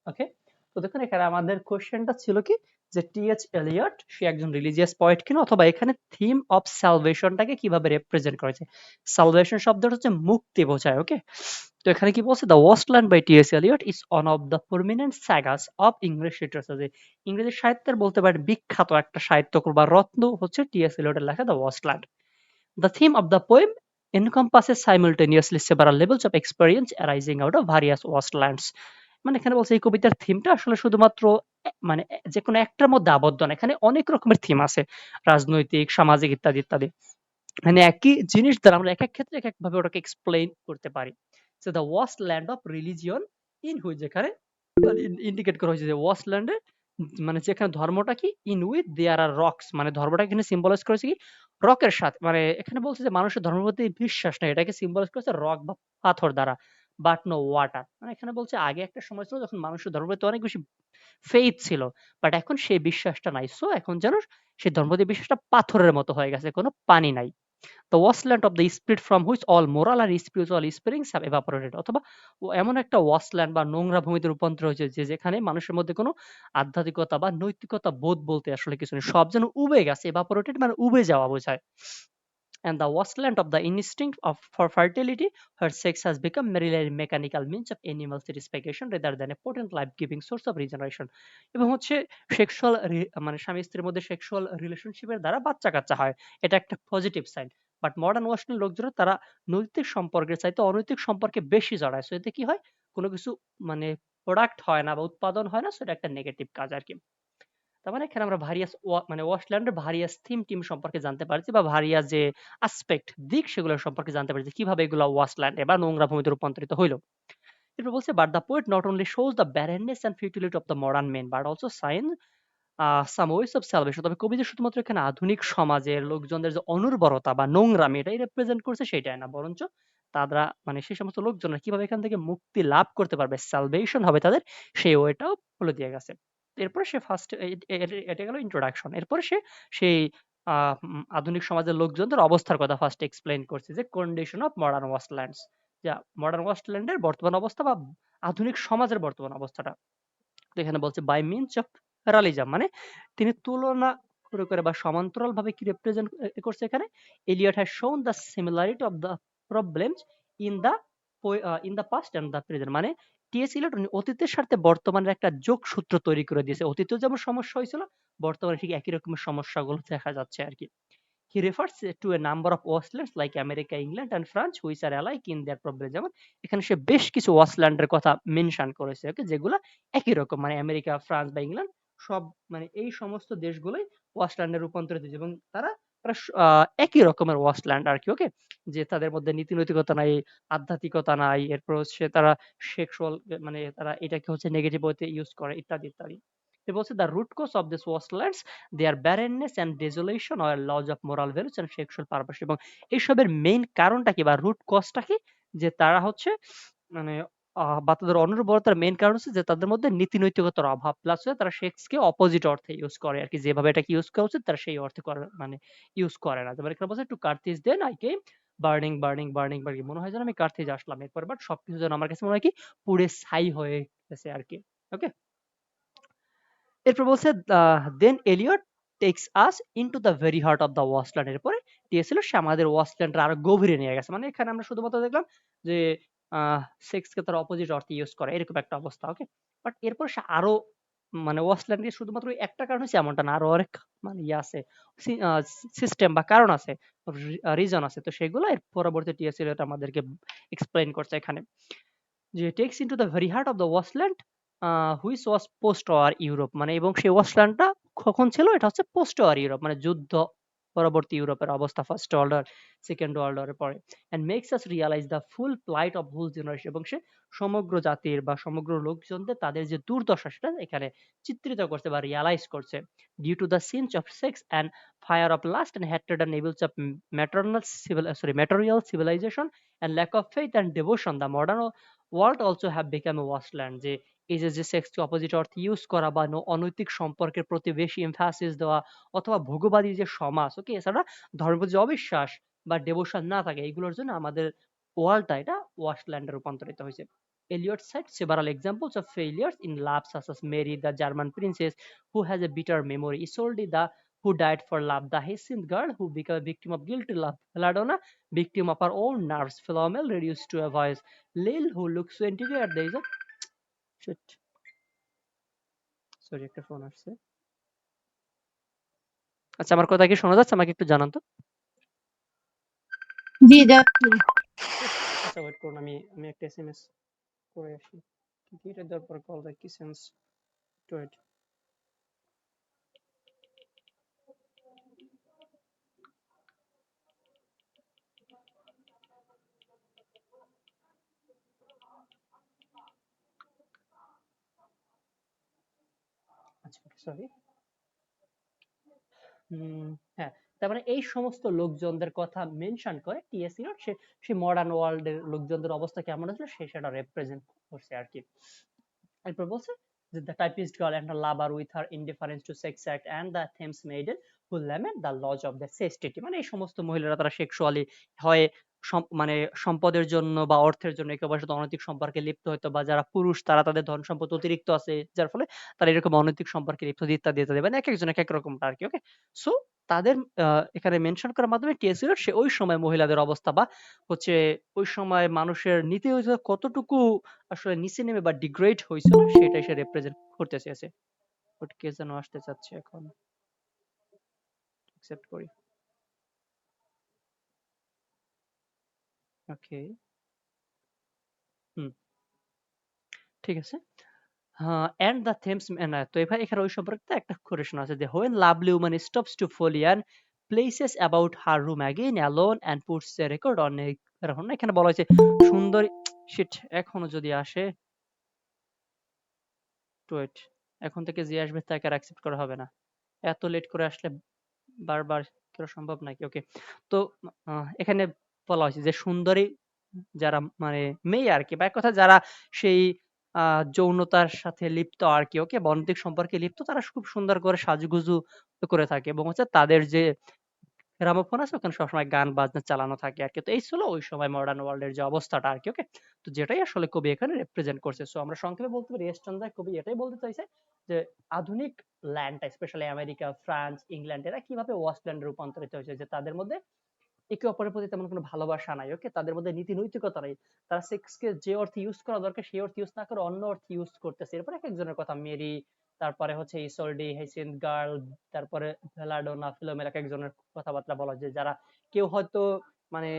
ওকে, তো দেখুন এখানে আমাদের কোশ্চেনটা ছিল কি যে টি.এইচ. এলিয়ট সে একজন রিলিজিয়াস পোয়েট কিনা, অথবা এখানে থিম অফ সালভেশনটাকে কিভাবে রিপ্রেজেন্ট করেছে। সালভেশন শব্দটা হচ্ছে মুক্তি বোঝায়। ওকে, তো এখানে কি বলছে, the Waste Land by T S. Eliot is one of the prominent sagas of English literature. যে ইংরেজি সাহিত্যের বলতে পারেন বিখ্যাত একটা সাহিত্যকর্ম বা রত্ন হচ্ছে টি.এস. এলিয়টের লেখা the wasteland. The theme of the poem encompasses simultaneously several levels of experience arising out of various wastelands. মানে এখানে বলছে এই কবিতার থিমটা আসলে শুধুমাত্র মানে যেকোনো একটার মধ্যে আবদ্ধ না, এখানে অনেক রকমের থিম আছে, রাজনৈতিক, সামাজিক ইত্যাদি ইত্যাদি। মানে একই জিনিস দ্বারা আমরা এক এক ক্ষেত্রে এক একভাবে ওটাকে এক্সপ্লেইন করতে পারি। So the waste land of religion in which, যেখানে ইন্ডিকেট করা হয়েছে যে ওয়াস্ট ল্যান্ডে মানে যেখানে ধর্মটা কি in with there are rocks, মানে ধর্মটা এখানে সিম্বলাইজ করেছে কি রকের সাথে, মানে এখানে বলছে যে মানুষের ধর্মের প্রতি বিশ্বাস নেই, এটাকে সিম্বলাইজ করেছে রক বা পাথর দ্বারা, বাট নো ওয়াটার। মানে এখানে বলছে আগে একটা সময় ছিল যখন মানুষের ধর্মের প্রতি অনেক বেশি ফেইথ ছিল, বাট এখন সেই বিশ্বাসটা নাই। সো এখন যেন সেই ধর্মের প্রতি বিশ্বাসটা পাথরের মতো হয়ে গেছে, কোনো পানি নাই। The wasteland of the spirit from which all moral and spiritual springs have evaporated, অথবা এমন একটা ওয়াস্টল্যান্ড বা নোংরা ভূমিতে রূপান্তর হয়েছে যে যেখানে মানুষের মধ্যে কোনো আধ্যাত্মিকতা বা নৈতিকতা বোধ বলতে আসলে কিছু নেই, সব যেন উবে গেছে। evaporated মানে উবে যাওয়া বোঝায়। And the wasteland of the instinct of for fertility, where sex has become merely a mechanical means of animal satisfaction rather than a potent life-giving source of regeneration. এবং হচ্ছে সেক্সুয়াল মানে স্বামী স্ত্রীর মধ্যে সেক্সুয়াল রিলেশনশিপের দ্বারা বাচ্চা কাচ্চা হয়, এটা একটা positive sign. But modern western লোকজনের তারা নৈতিক সম্পর্কের চাইতে অনৈতিক সম্পর্কে বেশি জড়ায়। সো এতে কি হয়, কোনো কিছু মানে প্রোডাক্ট হয় না বা উৎপাদন হয় না, সো এটা একটা নেগেটিভ কাজ আর কি। তার মানে এখানে আমরা ভারিয়াস মানে ওয়াশল্যান্ডের ভারিয়াস টিম সম্পর্কে জানতে পারছি, বা ভারিয়াস যে অ্যাসপেক্ট দিক সেগুলো সম্পর্কে জানতে পারছি কিভাবে এগুলো ওয়াশল্যান্ডে বা নোংরা ভূমিতে রূপান্তরিত হইল। এরপর বলছে, but the poet not only shows the barrenness and futility of the modern men but also sign some ways of salvation. তবে কবি যে শুধুমাত্র এখানে আধুনিক সমাজের লোকজনদের যে অনুর্বরতা বা নোংরামি এটাই রিপ্রেজেন্ট করছে সেটাই না, বরঞ্চ তারা মানে সেই সমস্ত লোকজনরা কিভাবে এখান থেকে মুক্তি লাভ করতে পারবে, সালভেশন হবে তাদের, সেই ওয়েটাও বলে দিয়ে গেছে। এরপরে সে ফার্স্ট এটা গেল ইন্ট্রোডাকশন। এরপরে সে সেই আধুনিক সমাজের লোকজনদের অবস্থার কথা ফার্স্ট এক্সপ্লেইন করছে, যে কন্ডিশন অফ মডার্ন ওয়েস্টল্যান্ডস, যা মডার্ন ওয়েস্টল্যান্ডের বর্তমান অবস্থা বা আধুনিক সমাজের বর্তমান অবস্থাটা। তো এখানে বলছে বাই মিনস অফ প্যারালিজম, মানে তিনি তুলনা করে বা সমান্তরালভাবে কি রিপ্রেজেন্ট করছে এখানে। Eliot has shown the similarity of the problems in the in the past and the present. মানে টি.এস. এলিয়ট উনি অতীতের সাথে বর্তমানের একটা যোগসূত্র তৈরি করে দিয়েছে। অতীতেও যেমন সমস্যা হয়েছিল, বর্তমানে ঠিক একই রকমের সমস্যাগুলো দেখা যাচ্ছে আরকি। He refers to a number of wastelands like America, England and France which are alike in their problem. যেমন এখানে সে বেশ কিছু ওয়াস্টল্যান্ডের কথা মেনশন করেছে, ওকে, যেগুলা একই রকম, মানে আমেরিকা, ফ্রান্স বা ইংল্যান্ড সব মানে এই সমস্ত দেশগুলোই ওয়াস্টল্যান্ডে রূপান্তরিত হয়েছে, এবং তারা তারা একই রকমের ওয়াস্টল্যান্ড আর কি। ওকে, যে তাদের মধ্যে নীতি নৈতিকতা নাই, আধ্যাত্মিকতা নাই, এরপর হচ্ছে তারা সেক্সুয়াল মানে তারা এটাকে হচ্ছে নেগেটিভ ওয়েতে ইউজ করে ইত্যাদি ইত্যাদি। সে বলছে the root cause of this wastelands their barrenness and desolation or loss of moral values and sexual purpose। এবং এইসবের মেইন কারণটা কি বা রুট কজটা কি, যে তারা হচ্ছে মানে বা তাদের অনুর্বরতার মেইন কারণ হচ্ছে যে তাদের মধ্যে নীতি নৈতিকতার অভাব, প্লাস তারা সেক্সকে অপোজিট অর্থে ইউজ করে আর কি, যেভাবে এটাকে ইউজ করা উচিত তারা সেই অর্থে করে মানে ইউজ করে না। যেমন এখানে বলছে to Carthage then I came burning burning burning burning, মনে হয় যেন আমি কার্থিজ আসলাম, এরপর বাট সবকিছু যেন আমার কাছে মনে হয় কি পুড়ে ছাই হয়ে গেছে আর কি। ওকে, এরপর বলছে then Eliot takes us into the very heart of the Waste Land. এরপরে টিএসএল সে আমাদের ওয়াস্টল্যান্ডটা আরো গভীরে নিয়ে গেছে। মানে এখানে আমরা শুধুমাত্র দেখলাম যে সেক্সকে তার অপোজিট অর্থে ইউজ করে এরকম একটা অবস্থা। ওকে, বাট এরপর সে আরো মানে ওয়াস্টল্যান্ডে শুধুমাত্র একটা কারণ হচ্ছে এমনটা না, আরো অনেক মানে ইয়ে আছে, সিস্টেম বা কারণ আছে, রিজন আছে। তো সেগুলো এর পরবর্তী টিএসএল আমাদেরকে এক্সপ্লেইন করছে এখানে, যে takes into the very heart of the Waste Land which was post war Europe. মানে এবং সেই ওয়াস্টল্যান্ডটা কখন ছিল, এটা হচ্ছে পোস্ট ওয়ার ইউরোপ, মানে যুদ্ধ পরবর্তী ইউরোপের অবস্থা first world war, second world ওয়ারের পরে। And makes us realise the full plight of whole generation. এবং সে সমগ্র জাতির বা সমগ্র লোকজনদের তাদের যে দুর্দশা সেটা এখানে চিত্রিত করছে বা রিয়ালাইজ করছে। Due to the sins of sex and fire of lust and hatred and evils of material civilisation and lack of faith and devotion, the modern world also have become a wasteland. যে এই যে সেক্সকে opposite অর্থে use করা বা অনৈতিক সম্পর্কের প্রতি বেশি এমফাসিস দেওয়া, অথবা ভোগবাদী যে সমাজ, ওকে, এছাড়া ধর্মের প্রতি যে অবিশ্বাস বা ডেভোশন না থাকে, এগুলোর জন্য আমাদের ওয়ার্ল্ডটা এটা ওয়াস্টল্যান্ডে রূপান্তরিত হয়েছে। Eliot cites several examples of failures in love, such as Mary, the German princess who has a bitter memory; Isolde, the who died for love; the Hyacinth girl who became a victim of guilty love; Belladonna, victim of her own nerves; Philomel, reduced to a voice; Lil, who looks so interior at the age of shit. Sorry, একটা phone আসছে। আচ্ছা, আমার কথা কি শোনা যাচ্ছে? আমাকে একটু জানান তো। জি যাচ্ছে। আচ্ছা, ওয়েট করুন, আমি আমি একটা এসএমএস করে আসি। কি এটা দেওয়ার পরে কল ব্যাক কি সেন্স? ওয়েট। আচ্ছা, সরি। হ্যাঁ, তার মানে এই সমস্ত লোকজনদের কথা মেনশন করে টিএস ইলিয়ট সে মডার্ন ওয়ার্ল্ডের লোকজনদের অবস্থা কেমন ছিল সেটা রেপ্রেজেন্ট করছে আর কি। এরপর বলছে যে the typist girl and her lover with her indifference to sex act and the Thames maiden who lament the laws of the chastity, মানে এই সমস্ত মহিলারা তারা সেক্সুয়ালি হয় মানে সম্পদের জন্য বা অর্থের জন্য একে অপরের সাথে অনৈতিক সম্পর্কে লিপ্ত হতো, বা যারা পুরুষ তারা তাদের ধন সম্পদ অতিরিক্ত আছে যার ফলে তারা এরকম অনৈতিক সম্পর্কে লিপ্ত ইত্যাদি ইত্যাদি, মানে এক একজন এক এক রকমটা আর কি। ওকে, সো তাদের এখানে মেনশন করার মাধ্যমে টিএস ইলিয়ট সে ওই সময় মহিলাদের অবস্থা বা হচ্ছে ওই সময় মানুষের নীতি হইতে কতটুকু আসলে নিচে নেমে বা ডিগ্রেড হয়েছিল সেটাই সে রিপ্রেজেন্ট করতে চেয়েছে। বাট কে যেন আসতে চাচ্ছে, এখন অ্যাকসেপ্ট করি। ওকে, হুম, ঠিক আছে। এন্ড দ্য থেমস, না তো এবার এখানে ওই সম্পর্কে একটা কোটেশন আছে যে when lovely woman stops to folly and places about her room again alone and puts a record on এখানে বলা হয়েছে সুন্দরী শিট এখনো যদি আসে ওয়েট, এখন থেকে যে আসবে তাকে আর অ্যাকসেপ্ট করা হবে না, এত লেট করে আসলে বারবার করা সম্ভব নাকি? ওকে, তো এখানে বলা হয়েছে যে সুন্দরী যারা মানে মেয়ে আর কি, বা এক কথা যারা সেই যৌনতার সাথে লিপ্ত আর কি, ওকে, বন্ধুত্ব সম্পর্কে লিপ্ত, তারা খুব সুন্দর করে সাজুগুজু করে থাকে এবং হচ্ছে তাদের যে গ্রামোফোন আছে ওখানে সবসময় গান বাজনা চালানো থাকে আর কি। তো এই ছিল ওই সময় মডার্ন ওয়ার্ল্ড এর যে অবস্থাটা আর কি। ওকে, তো যেটাই আসলে কবি এখানে রিপ্রেজেন্ট করছে। সো আমরা সংক্ষেপে বলতে পারি এস্টনদার কবি এটাই বলতে চাইছে যে আধুনিক ল্যান্ডটা স্পেশালি আমেরিকা, ফ্রান্স, ইংল্যান্ড এরা কিভাবে ওয়েস্টল্যান্ডে রূপান্তরিত হয়েছে, যে তাদের মধ্যে একে অপরের প্রতি তেমন কোনো ভালোবাসা নাই। ওকে, তাদের মধ্যে নীতি নৈতিকতা নাই। তারা সেক্সকে যে অর্থে ইউজ করা দরকার সেই অর্থে ইউজ না করে অন্য অর্থে ইউজ করতেছে। এরপর এক একজনের কথা মেরি, তারপরে হচ্ছে ইসোল্ডি, হেসিন গার্ল, তারপরে ভেলাডোনা, ফিলোমেল, এক একজনের কথাবার্তা বলা যে যারা কেউ হয়তো মানে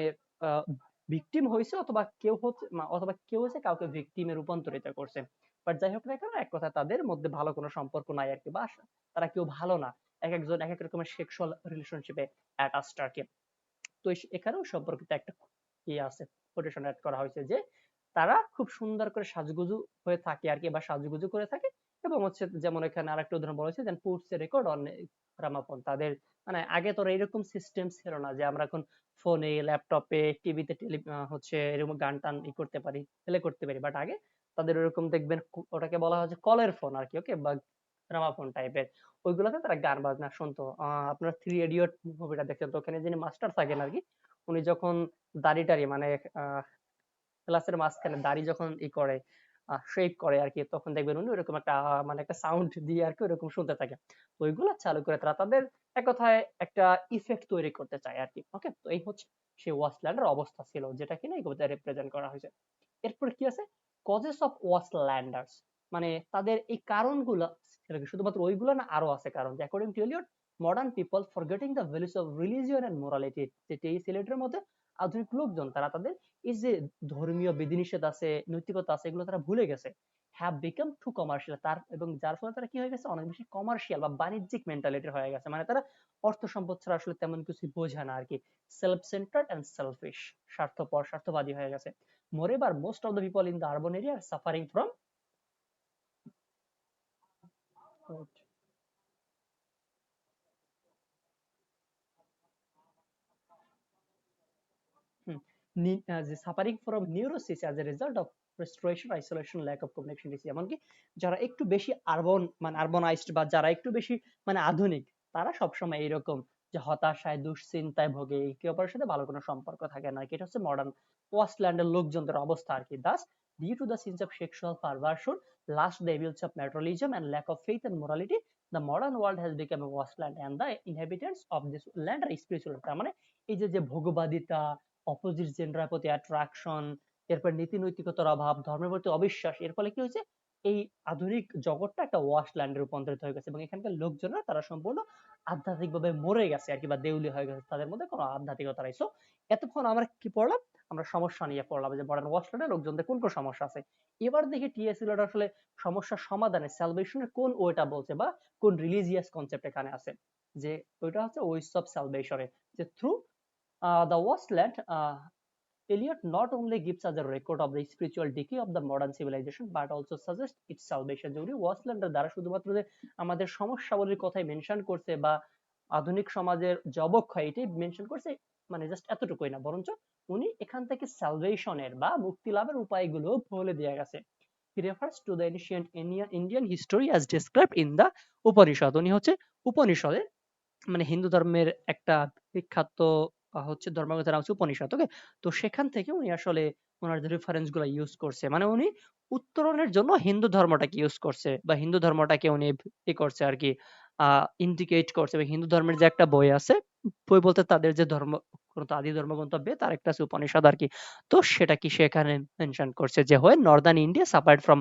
ভিকটিম হয়েছে অথবা কেউ হচ্ছে অথবা কেউ হচ্ছে কাউকে ভিকটিমে রূপান্তরিত করছে। বাট যাই হোক না কেন এক কথা তাদের মধ্যে ভালো কোনো সম্পর্ক নাই আর কি, বা তারা কেউ ভালো না, এক একজন এক এক রকমের সেক্সুয়াল রিলেশনশিপে অ্যাটাচড আর কি। তো এখানেও সম্পর্কিত একটা ইয়ে আছে, কোটেশন অ্যাড করা হয়েছে যে তারা খুব সুন্দর করে সাজুগুজু হয়ে থাকে আর কি, বা সাজুগুজু করে থাকে এবং হচ্ছে যেমন এখানে আরেকটা উদাহরণ বলা হয়েছে then puts a record on gramophone. তাদের মানে আগে তো এরকম সিস্টেম ছিল না যে আমরা এখন ফোনে, ল্যাপটপে, টিভিতে হচ্ছে এরকম গান টান ই করতে পারি, প্লে করতে পারি, বাট আগে তাদের এরকম দেখবেন ওটাকে বলা হচ্ছে কলের ফোন আর কি, ওকে, বা গ্রামাফোন টাইপের, ওইগুলোতে তারা গান বাজনা শুনতো। আপনার থ্রি ইডিয়ট মুভিটা দেখছেন তো, ওখানে যিনি মাস্টার থাকেন আর কি, উনি যখন দাড়ি টাড়ি মানে ক্লাসের মাঝখানে দাড়ি যখন ই করে শেভ করে আর কি, তখন দেখবেন উনি ওরকম একটা মানে একটা সাউন্ড দিয়ে আর কি ওরকম শুনতে থাকে। তো ওইগুলো চালু করে তারা তাদের এক কথায় একটা ইফেক্ট তৈরি করতে চায় আর কি। ওকে, তো এই হচ্ছে সেই ওয়াস্টল্যান্ডের অবস্থা ছিল যেটা কিনা এই কবিতায় রিপ্রেজেন্ট করা হয়েছে। এরপর কি আছে কজেস অফ ওয়াস্টল্যান্ডার্স, মানে তাদের এই কারণগুলো শুধুমাত্র ওইগুলো না, আরো আছে কারণ। According to Eliot, modern people forgetting the values of religion and morality, যেটি এই সিলেটের মধ্যে আধুনিক লোকজন তারা তাদের এই যে ধর্মীয় বিধিনিষেধ আছে, নৈতিকতা আছে, এগুলো তারা ভুলে গেছে। হ্যাভ বিকাম টু কমার্শিয়াল, তার এবং যার ফলে তারা কি হয়ে গেছে অনেক বেশি কমার্শিয়াল বা বাণিজ্যিক মেন্টালিটির হয়ে গেছে, মানে তারা অর্থ সম্পদ ছাড়া আসলে তেমন কিছু বোঝে না আর কি। সেলফ সেন্টার্ড এন্ড সেলফিশ, স্বার্থপর স্বার্থবাদী হয়ে গেছে। Moreover, most of the people in the urban area are suffering from suffering from neurosis as a result of frustration, isolation, lack of connection. এমনকি যারা একটু বেশি আরবানাইজড বা যারা একটু বেশি মানে আধুনিক, তারা সবসময় এইরকম যে হতাশায় দুশ্চিন্তায় ভোগে, একে অপরের সাথে ভালো কোনো সম্পর্ক থাকে না। এটা হচ্ছে মডার্ন ওয়েস্টল্যান্ডের লোকজনদের অবস্থা আর কি। Thus due to the sins of sexual perversion, lust the evils of materialism and lack of faith and morality, the modern world has become a wasteland and the inhabitants of this land are spiritual। তার মানে এই যে যে ভোগবাদিতা, opposite জেন্ডারের প্রতি attraction, এরপর নীতি নৈতিকতার অভাব, ধর্মের প্রতি অবিশ্বাস, এর ফলে কি হয়েছে, এই আধুনিক জগৎটা একটা ওয়াস্টল্যান্ডে রূপান্তরিত হয়ে গেছে এবং এখানকার লোকজনরা তারা সম্পূর্ণ আধ্যাত্মিকভাবে মরে গেছে আর কি, বা দেউলি হয়ে গেছে, তাদের মধ্যে কোনো আধ্যাত্মিকতা নাই। সো এতক্ষণ আমরা কি পড়লাম, আমরা সমস্যা নিয়ে পড়লাম যে মডার্ন ওয়াস্টল্যান্ডে লোকজনদের কোন কোন সমস্যা আছে। এবার দেখি টি.এস. এলিয়ট আসলে সমস্যার সমাধানে স্যালভেশনের কোন ওয়েটা বলছে বা কোন রিলিজিয়াস কনসেপ্ট এখানে আছে। যে ওইটা হচ্ছে ওয়েস অফ স্যালভেশনের, যে through the wasteland Eliot not only gives us a record of the spiritual decay of the modern civilization but also suggests its salvation। যে উনি ওয়াসল্যান্ডের দ্বারা শুধুমাত্র যে আমাদের সমস্যাবলীর কথাই মেনশন করছে বা আধুনিক সমাজের যে অবক্ষয় এটাই মেনশন করছে, মানে জাস্ট এতটুকুই না, বরঞ্চ উনি এখান থেকে সালভেশনের বা মুক্তি লাভের উপায়গুলো বলে দিয়ে গেছে। He refers to the ancient Indian history as described in the Upanishad. উনি হচ্ছে উপনিষদে, মানে হিন্দু ধর্মের একটা বিখ্যাত হচ্ছে ধর্মগ্রন্থের নাম হচ্ছে উপনিষদ। ওকে, তো সেখান থেকে উনি আসলে ওনার যে রেফারেন্স গুলো ইউজ করছে, মানে উনি উত্তরণের জন্য হিন্দু ধর্মটাকে ইউজ করছে বা হিন্দু ধর্মটাকে উনি ই করছে আর কি, ইন্ডিকেট করছে। এবং হিন্দু ধর্মের যে একটা বই আছে, বই বলতে তাদের যে ধর্ম গ্রন্থ, আদি ধর্মগ্রন্থ বে, তার একটা আছে উপনিষদ আর কি। তো সেটা কি সেখানে মেনশন করছে যে হয় northern India suffered from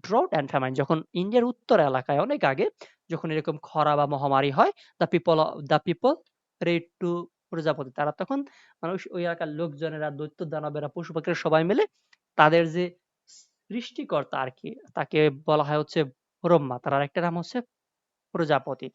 drought and famine. যখন ইন্ডিয়ার উত্তর এলাকায় অনেক আগে যখন এরকম খরা বা মহামারী হয়, দ্য পিপল রেড টু প্রজাপতি, তারা তখন মানুষ ওই এলাকার লোকজনেরা, দৈত্য দানবেরা, পশু পাখিরা সবাই মিলে তাদের যে সৃষ্টিকর্তা আর কি, তাকে বলা হয় হচ্ছে ব্রহ্মা, তার আরেকটা নাম হচ্ছে প্রজাপতি।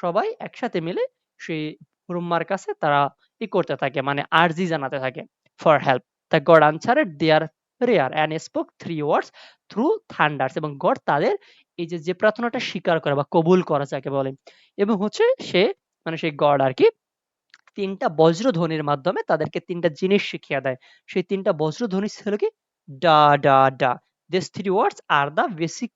সবাই একসাথে মিলে সেই ব্রহ্মার কাছে তারা ই করতে থাকে, মানে আরজি জানাতে থাকে for help. The God answered their prayer and spoke three words through thunders. এবং গড তাদের এই যে যে প্রার্থনাটা স্বীকার করে বা কবুল করা যাকে বলে, এবং হচ্ছে সে, মানে সেই গড আর কি, তিনটা বজ্রধ্বনির মাধ্যমে তাদেরকে তিনটা জিনিস শিখিয়ে দেয়। সেই তিনটা বজ্রধ্বনি ছিল কি, ডা ডা ডা। This three words are the basic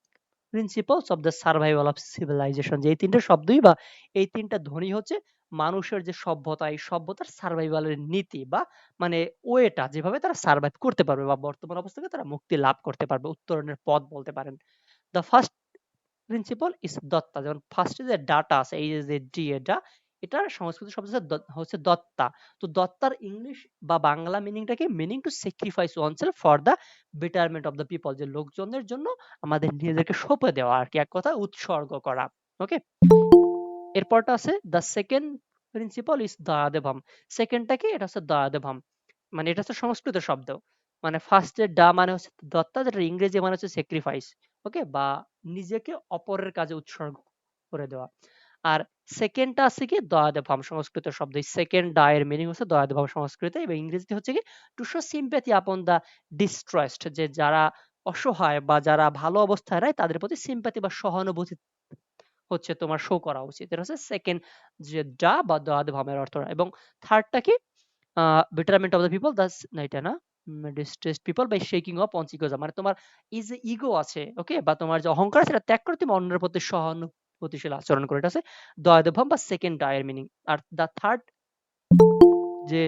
principles of the survival of civilization. যে এই তিনটা শব্দই বা এই তিনটা ধ্বনি হচ্ছে মানুষের যে সভ্যতা, এই সভ্যতার সার্ভাইভালের নীতি বা মানে ওয়েটা, যেভাবে তারা সার্ভাইভ করতে পারবে বা বর্তমান অবস্থা থেকে তারা মুক্তি লাভ করতে পারবে, উত্তরণের পথ বলতে পারেন। দ্য ফার্স্ট প্রিন্সিপাল ইজ দত্তা। যেমন ফার্স্টে যে ডাটা আছে, এই যে ডি, এটার সংস্কৃত শব্দ হচ্ছে দত্তা। তো দত্তার ইংলিশ বা বাংলা মিনিংটা কি, meaning to sacrifice oneself for the betterment of the people, যে লোকজনের জন্য আমাদের নিজেদেরকে সঁপে দেওয়া আর কি, এক কথা উৎসর্গ করা। ওকে, এরপরটা আছে দ্য সেকেন্ড প্রিন্সিপাল ইজ দয়াদেভম। সেকেন্ডটা কি, এটা হচ্ছে দয়াদেভম, মানে এটা হচ্ছে সংস্কৃত শব্দ। মানে ফার্স্টের ডা মানে হচ্ছে দত্তা, যেটা ইংরেজি মানে হচ্ছে স্যাক্রিফাইস, ওকে, বা নিজেকে অপরের কাজে উৎসর্গ করে দেওয়া। আর সেকেন্ডটা আছে কি, দয়াদেভম, সংস্কৃত শব্দ। সেকেন্ড ডা এর মিনিং হচ্ছে দয়াদেভম সংস্কৃতে, এবং ইংরেজিতে হচ্ছে কি টু শো সিম্প্যাথি আপন দা ডিস্ট্রেসড, যে যারা অসহায় বা যারা ভালো অবস্থায় নাই তাদের প্রতি সিম্প্যাথি বা সহানুভূতি হচ্ছে তোমার শো করা উচিত। এটা হচ্ছে সেকেন্ড যে ডা বা দয়াদেভমের অর্থ। এবং থার্ডটা কি, betterment of the people, that's না, এটা না, distressed people by shaking off one's ego, মানে তোমার এই যে ইগো আছে, ওকে, বা তোমার যে অহংকার আছে, সেটা ত্যাগ করে তুমি অন্যের প্রতি সহানুভূতিশীল আচরণ করো। এটা আছে দয়াদেভম বা সেকেন্ড ডায়ের মিনিং। আর দ্য থার্ড যে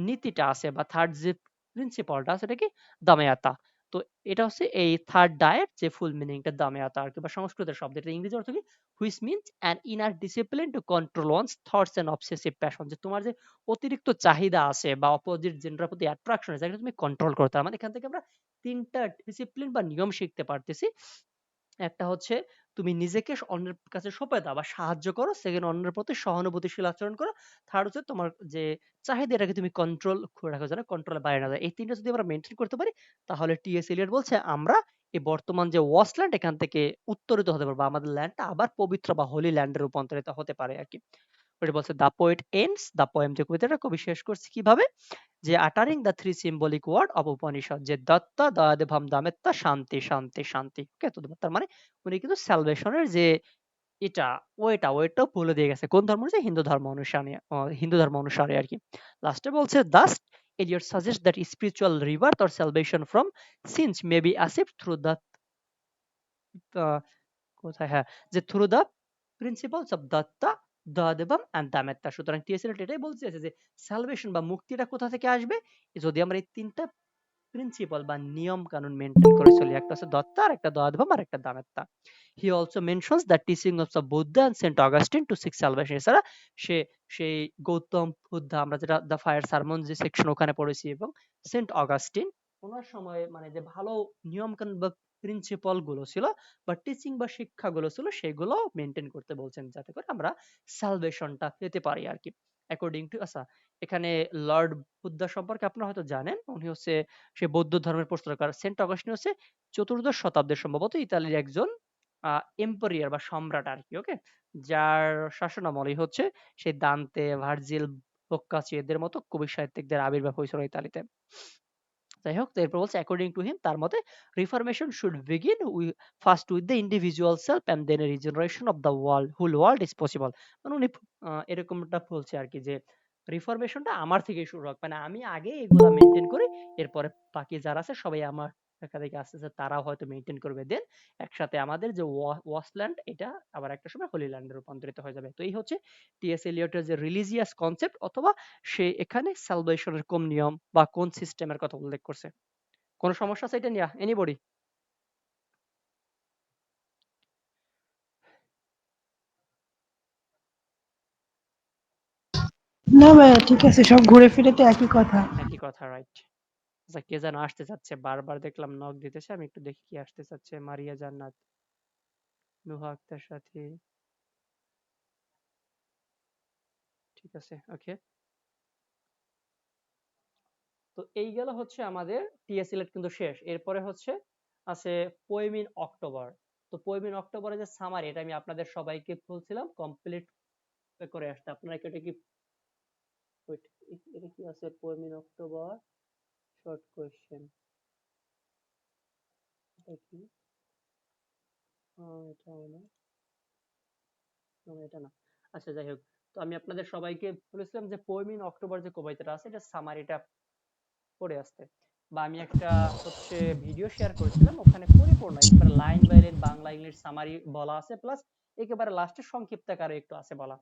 নীতিটা আছে বা থার্ড যে প্রিন্সিপালটা আছে, সেটা কি, দামেয়াতা। তো এটা হচ্ছে এই থার্ড ডায়ের যে ফুল মিনিংটা দামেয়াতা আর কি, বা সংস্কৃতের শব্দ, এটা ইংরেজি অর্থ কি, which means an inner discipline to control one's thoughts and obsessive passion. যে তোমার যে অতিরিক্ত চাহিদা আছে বা অপোজিট জেন্ডারের প্রতি অ্যাট্রাকশন আছে, যেটা তুমি কন্ট্রোল করতে হবে। মানে এখান থেকে আমরা তিনটা ডিসিপ্লিন বা নিয়ম শিখতে পারতেছি। একটা হচ্ছে তুমি নিজেকে অন্যের কাছে সঁপে দাও বা সাহায্য করো, সেকেন্ড অন্যের প্রতি সহানুভূতিশীল আচরণ করো, থার্ড হচ্ছে তোমার যে চাহিদা, এটাকে তুমি কন্ট্রোল করে রাখো যেন কন্ট্রোলের বাইরে না যায়। এই তিনটা যদি আমরা মেনটেন করতে পারি, তাহলে টি.এস. এলিয়ট বলছে আমরা এই বর্তমান যে ওয়াস্টল্যান্ড, এখান থেকে উত্তরিত হতে পারবো, আমাদের ল্যান্ডটা আবার পবিত্র বা হোলি ল্যান্ডে রূপান্তরিত হতে পারে আর কি। ওটা বলছে the poet ends the poem, যে কবিতাটা কবি শেষ করছে কিভাবে, যে uttering the three symbolic word of Upanishad, যে দত্তা দয়াদেভম দামেত্তা শান্তি শান্তি শান্তি। ওকে, তো তার মানে উনি কিন্তু স্যালভেশনের যে এটা ওইটাও বলে দিয়ে গেছে কোন ধর্ম, যে হিন্দু ধর্ম অনুসারে আর কি। লাস্টে বলছে Das Eliot suggests that spiritual rebirth or salvation from sins may be achieved through the কোথায়, হ্যাঁ, যে থ্রু দ্য প্রিন্সিপালস অফ দত্তা দয়াদেবম এন্ড দামেত্তা। সুতরাং টিএস এলিয়ট এটাই বলতে চাইছে যে সালভেশন বা মুক্তিটা কোথা থেকে আসবে, যদি আমরা এই তিনটা প্রিন্সিপাল বা নিয়ম কানুন মেনটেন করে চলি। একটা হচ্ছে দত্তা, আর একটা দয়াদেবম, আর একটা দামেত্তা। He also mentions the teaching of the Buddha and Saint Augustine to seek salvation. এছাড়া সে সেই গৌতম বুদ্ধা, আমরা যেটা দ্য ফায়ার সারমন যে সেকশন ওখানে পড়েছি, এবং সেন্ট অগাস্টিন ওনার সময়ে মানে যে ভালো নিয়ম কানুন বা প্রিন্সিপাল গুলো ছিল বা টিচিং বা শিক্ষাগুলো ছিল সেগুলো মেনটেন করতে বলছেন, যাতে করে আমরা সালভেশনটা পেতে পারি আর কি। অ্যাকর্ডিং টু, আচ্ছা এখানে লর্ড বুদ্ধা সম্পর্কে আপনারা হয়তো জানেন, উনি হচ্ছে সে বৌদ্ধ ধর্মের প্রস্তাবকার। সেন্ট অগাস্টিন হচ্ছে চতুর্দশ শতাব্দীর সম্ভবত ইতালির একজন এম্পেরিয়ার বা সম্রাট আর কি। ওকে, যার শাসনামলেই হচ্ছে সেই দান্তে, ভার্জিল, বোক্কাচি এদের মতো কবি সাহিত্যিকদের আবির্ভাব হয়েছিল ইতালিতে। যাই হোক, তো এরপর বলছে অ্যাকর্ডিং টু হিম, তার মতে reformation should begin first with the individual self and then regeneration of the world, whole world is possible. মানে উনি এরকমটা বলছে আর কি, যে রিফরমেশনটা আমার থেকেই শুরু হোক, মানে আমি আগে এগুলা মেনটেন করি, এরপরে বাকি যারা আছে সবাই আমার দেখা দেখে আস্তে আস্তে তারাও হয়তো মেনটেন করবে, দেন একসাথে আমাদের যে ওয়াস্টল্যান্ড এটা আবার একটা সময় হোলি ল্যান্ডে রূপান্তরিত হয়ে যাবে। তো এই হচ্ছে টিএস এলিয়টের যে রিলিজিয়াস কনসেপ্ট, অথবা সে এখানে সালভেশনের কোন নিয়ম বা কোন সিস্টেমের কথা উল্লেখ করছে। কোন সমস্যা আছে এটা নিয়ে? এনিবডি? না ভাইয়া, ঠিক আছে, সব ঘুরে ফিরে তো একই কথা। একই কথা, রাইট। আচ্ছা, কে যেন আসতে চাচ্ছে, বারবার দেখলাম নক দিতেছে, আমি একটু দেখি কি আসতে চাচ্ছে। মারিয়া জান্নাত, নুহা আক্তার সাথী, ঠিক আছে, ওকে। তো এই গেল হচ্ছে আমাদের টিএস সিলেট কিন্তু শেষ। এরপরে হচ্ছে আছে পোয়েম ইন অক্টোবর। তো পোয়েম ইন অক্টোবরে যে সামারি, এটা আমি আপনাদের সবাইকে বলছিলাম কমপ্লিট করে আসতে। আপনারা কি এটা কি wait, এটা কি আছে? Poem in October short question, এটা কি? এটা না, না, এটা না। আচ্ছা, যাই হোক, তো আমি আপনাদের সবাইকে বলেছিলাম যে পোয়েম ইন অক্টোবর যে কবিতাটা আছে, এটা সামারিটা পড়ে আসতে। বা আমি একটা হচ্ছে ভিডিও শেয়ার করেছিলাম, ওখানে পরিপূর্ণ একেবারে line by line Bangla English summary বলা আছে, প্লাস একেবারে লাস্টে সংক্ষিপ্ত আকারে একটু আছে বলা।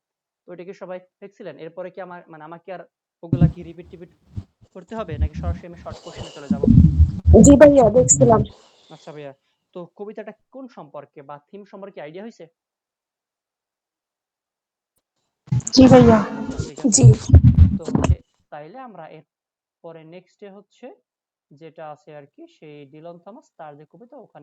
তো এটা কি সবাই দেখছিলেন? এরপরে কি আমার মানে আমাকে আর ওগুলা কি রিপিট টিপিট করতে হবে, নাকি সরাসরি আমি শর্ট কোশ্চেনে চলে যাব? জি ভাইয়া, দেখছিলাম। আচ্ছা ভাইয়া, তো কবিতাটা কোন সম্পর্কে বা থিম সম্পর্কে আইডিয়া হয়েছে? জি ভাইয়া। আচ্ছা, ঠিক আছে। জি। তো হচ্ছে তাইলে আমরা এর পরে নেক্সটে হচ্ছে যেটা আছে আর কি, সেই ডিলন থমাস তার যে কবিতা ওখানে